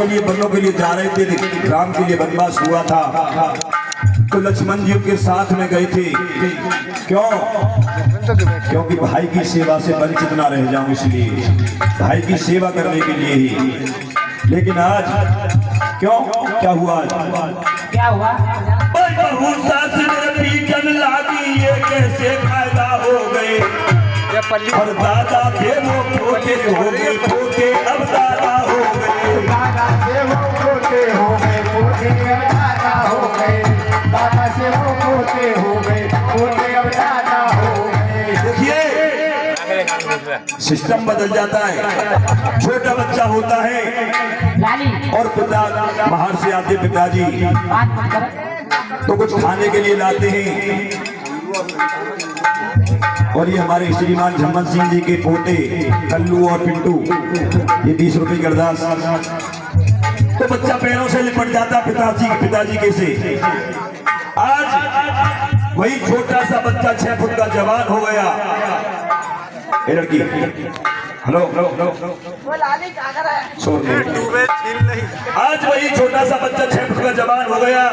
के लिए वनों के लिए जा रहे थे, राम के लिए वनवास हुआ था, तो लक्ष्मण जी उनके साथ में गए थे। क्यों? क्योंकि भाई की सेवा से वंचित ना रह जाऊं, इसलिए भाई की सेवा करने के लिए ही। लेकिन आज क्यों, क्या हुआ? क्या हुआ? लागी, ये कैसे फायदा हो गए? और दादा थे वो पोते हो गए, पोते अब दादा हो गए। दादा से वो पोते हो गए, पोते अब दादा हो गए। दादा से वो पोते हो गए, पोते अब दादा हो गए। देखिए सिस्टम बदल जाता है। छोटा बच्चा होता है और पिता बाहर से आते, पिताजी तो कुछ खाने के लिए लाते हैं, और ये हमारे श्रीमान झम्मन सिंह जी के पोते कल्लू और पिंटू, ये 20 रुपए की अरदास। तो बच्चा पैरों से लिपट जाता पिताजी के से। आज वही छोटा सा बच्चा 6 फुट का जवान हो गया। ये लड़की हेलो हेलो हेलो आज वही छोटा सा बच्चा 6 फुट का जवान हो गया,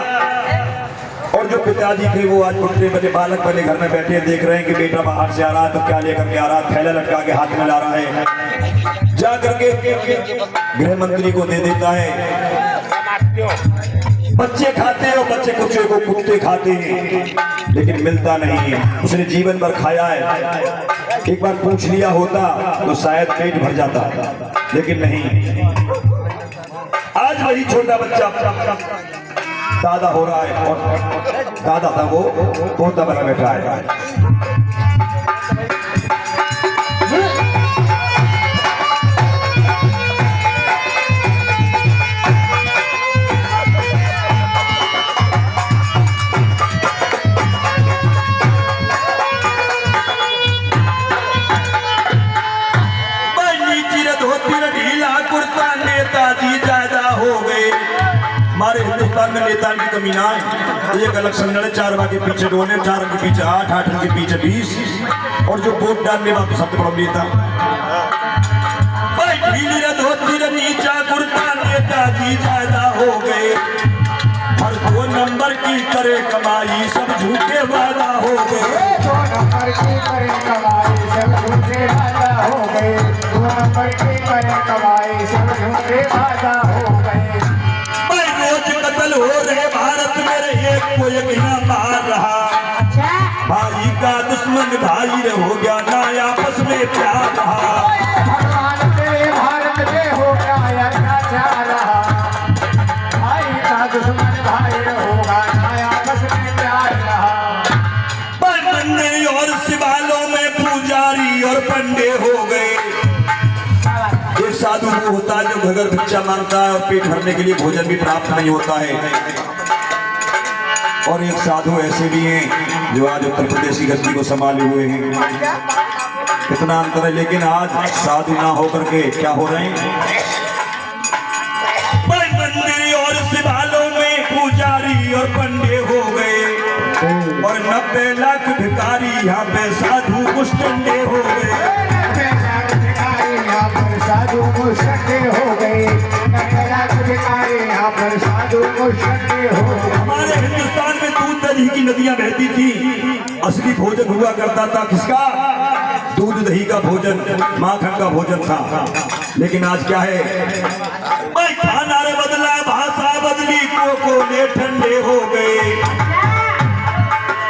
और जो पिताजी थे वो आज पुत्र बने बालक बने घर में बैठे देख रहे हैं कि बेटा बाहर से आ रहा है तो क्या लेकर के आ रहा है, थैला लटका के हाथ में ला रहा है, जा करके गृह मंत्री को दे देता है। बच्चे खाते हैं और बच्चे को कुत्ते खाते हैं, लेकिन मिलता नहीं है। उसने जीवन भर खाया है, एक बार पूछ लिया होता तो शायद पेट भर जाता, लेकिन नहीं। आज वही छोटा बच्चा दादा हो रहा है, और दादा था वो पोता बना बैठा है। नेताजी ज्यादा हो गए। हमारे हिंदुस्तान में नेता की कमी ना है। एक अलग संगठन 4 के पीछे 2 ने, 4 के पीछे 8, 8 के पीछे 20, और जो वोट डालने वाले सबसे बड़ा नेता नीचा कुर्ता, नेताजी ज्यादा हो गए। और 2 नंबर की करे कमाई, सब झूठे वादा हो गए। 2 नंबर की करे कमाई, सब झूठे वादा हो गए। 2 नंबर की करे कमाई, सब झूठे वादा हो गए। रोज कत्ल हो रहे भारत में, एक को एक ना मार रहा। भाई का दुश्मन भाई रे हो गया, ना आपस में प्यार रहा। भगवान तेरे भारत में हो गया अत्याचार रहा। भाई का दुश्मन भाई रे होगा, ना आपस में प्यार रहा। मंदिर और शिवालयों में पुजारी और पंडे हो गए। एक साधु वो होता है जो घर भिक्षा मांगता है और पेट भरने के लिए भोजन भी प्राप्त नहीं होता है, और एक साधु ऐसे भी हैं जो आज उत्तर प्रदेश की गद्दी को संभाले हुए हैं। कितना अंतर है। लेकिन आज साधु ना होकर के क्या हो रहे हैं? मंदिर और शिवालयों में पुजारी और पंडे हो गए, और 90 लाख भिखारी यहाँ पे साधु मुस्टंडे हो गए। साधु मुस्टंडे हो गए। 90 लाख भिखारी यहाँ पर साधु मुस्टंडे हो गए। हमारे हिंदुस्तान में दूध दही की नदियां बहती थी। असली भोजन हुआ करता था किसका? दूध दही का भोजन, माखन का भोजन था। लेकिन आज क्या है? भाई खाना रे बदला, भाषा बदली, कोकोले ठंडे हो गए,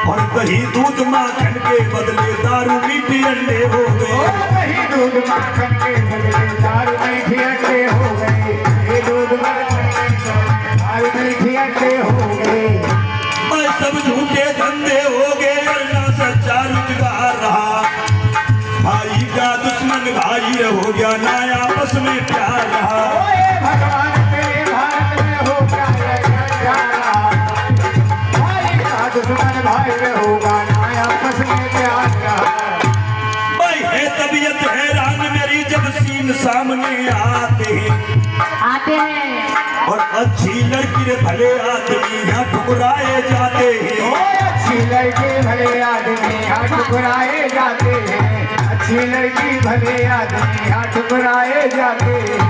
और दही दूध माखन के बदले दारू मीठी अंडे हो गए। दही दूध माखन के बदले दारू मीठी अंडे हो गए। ये दूध माखन के दारू मीठी अंडे हो गए। भाई सब झूठे धंधे हो गए, और ना सच्चा रोजगार रहा। भाई का दुश्मन भाई हो गया, ना आपस में प्यार रहा। भगवान तेरे भारत में हो गया अत्याचार रहा। भाई का दुश्मन भाई में होगा, ना आपस में प्यार रहा। भाई है तबीयत हैरान मेरी जब सीन सामने आते हैं, और अच्छी लड़की रे भले आदमी यहाँ ठुकराए जाते हैं। अच्छी लड़की भले आदमी यहाँ ठुकराए जाते हैं। अच्छी लड़की भले आदमी यहाँ ठुकराए जाते हैं।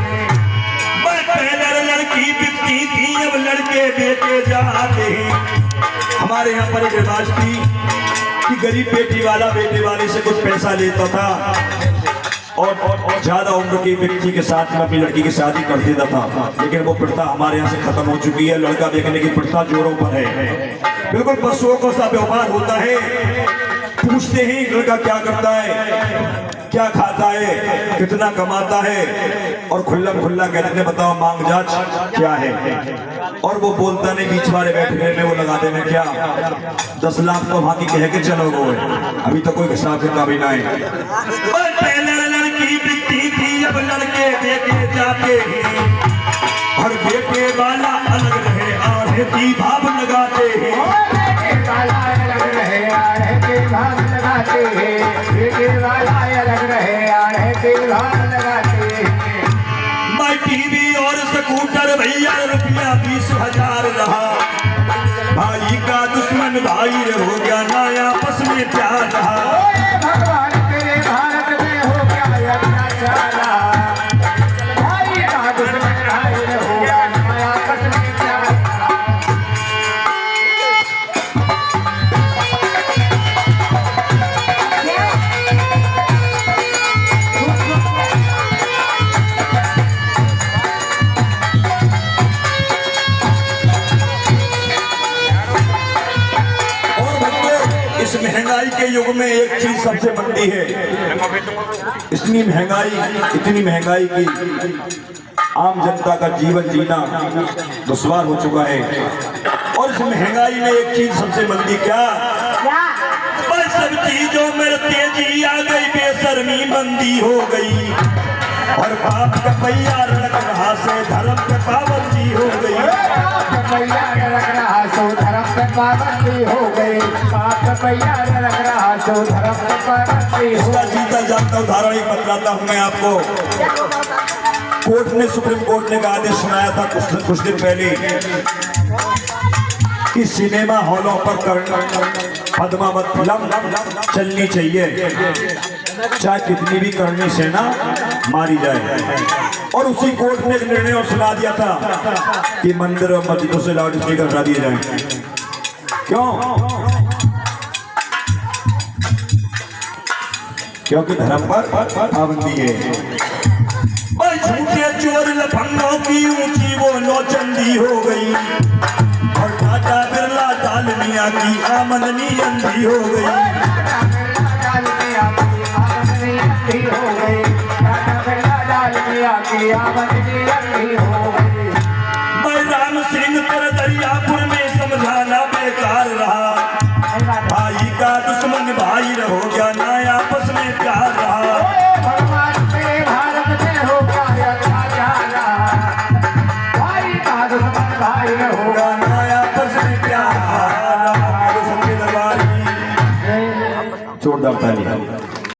पहले लड़की बिकती थी, अब लड़के बेचे जाते हैं। हमारे यहाँ पर एक रिवाज थी कि गरीब बेटी वाला बेटे वाले से कुछ पैसा लेता था और ज्यादा उम्र की व्यक्ति के साथ में अपनी लड़की की शादी कर देता था। लेकिन वो प्रथा हमारे यहाँ से खत्म हो चुकी है। लड़का देखने की प्रथा जोरों पर है। बिल्कुल पशुओं को सा व्यापार होता है। पूछते ही लड़का क्या करता है, क्या खाता है, कितना कमाता है, और खुल्ला खुल्ला कहते हैं बताओ मांग जांच क्या है। और वो बोलता नहीं, बीच वाले बैठ गए में वो लगा देने क्या 10 लाख तो वहां की कह के चलो वो है। अभी तो कोई हिसाब किताब ही ना है। पहले लड़की बिकती थी, अब लड़के बेटे जाते हैं। और बेटे वाला अलग रहे, आधे की भाव लगाते हैं। बेटे वाला अलग रहे, आधे की भाव लगाते हैं। बेटे वाला अलग रहे, आधे की भाव लगाते हैं। मैं टीवी और स्कूटर भैया रुपया 20,000 रहा। भाई का दुश्मन भाई हो गया ना, आपस में प्यार रहा। भगवान तेरे भारत में हो गया अत्याचार। भाई का दुश्मन भाई हो गया ना, आपस में प्यार। इस महंगाई के युग में एक चीज सबसे बड़ी है। इतनी महंगाई की आम जनता का जीवन जीना दुश्वार हो चुका है। और इस महंगाई में एक चीज सबसे बड़ी क्या, पर सब चीजों में तेजी आ गई, बेशर्मी मंदी हो गई। और पाप का पहिया रख रहा से धर्म पे पाबंदी हो गई। रख रहा सो धर्म पे पाबंदी हो गई। पाप पैया रख रहा सो धर्म पे पाबंदी हो इसका जीता जाता उदाहरण ही बतलाता हूं मैं आपको। सुप्रीम कोर्ट ने आदेश सुनाया था कुछ दिन पहले कि सिनेमा हॉलों पर पद्मावत फिल्म चलनी चाहिए, चाहे कितनी भी करने से ना मारी जाए। और उसी कोर्ट ने एक निर्णय और सुना दिया था कि मंदिर और मस्जिदों से लाउड स्पीकर हटा दिए जाए। क्यों? क्योंकि धर्म पर पाबंदी है। और झूठे चोर लफंगों की ऊंची वो नौचंदी हो गई। और टाटा बिरला डालमिया की आमदनी अंधी हो गई। मैं राम सिंह पर दरियापुर में समझाना बेकार रहा। भाई का दुश्मन भाई हो गया ना, आपस में प्यार रहा। भगवान तेरे भारत में हो गया अत्याचार। भाई का दुश्मन भाई होगा ना, आपस में प्यार रहा। जोरदार ताली।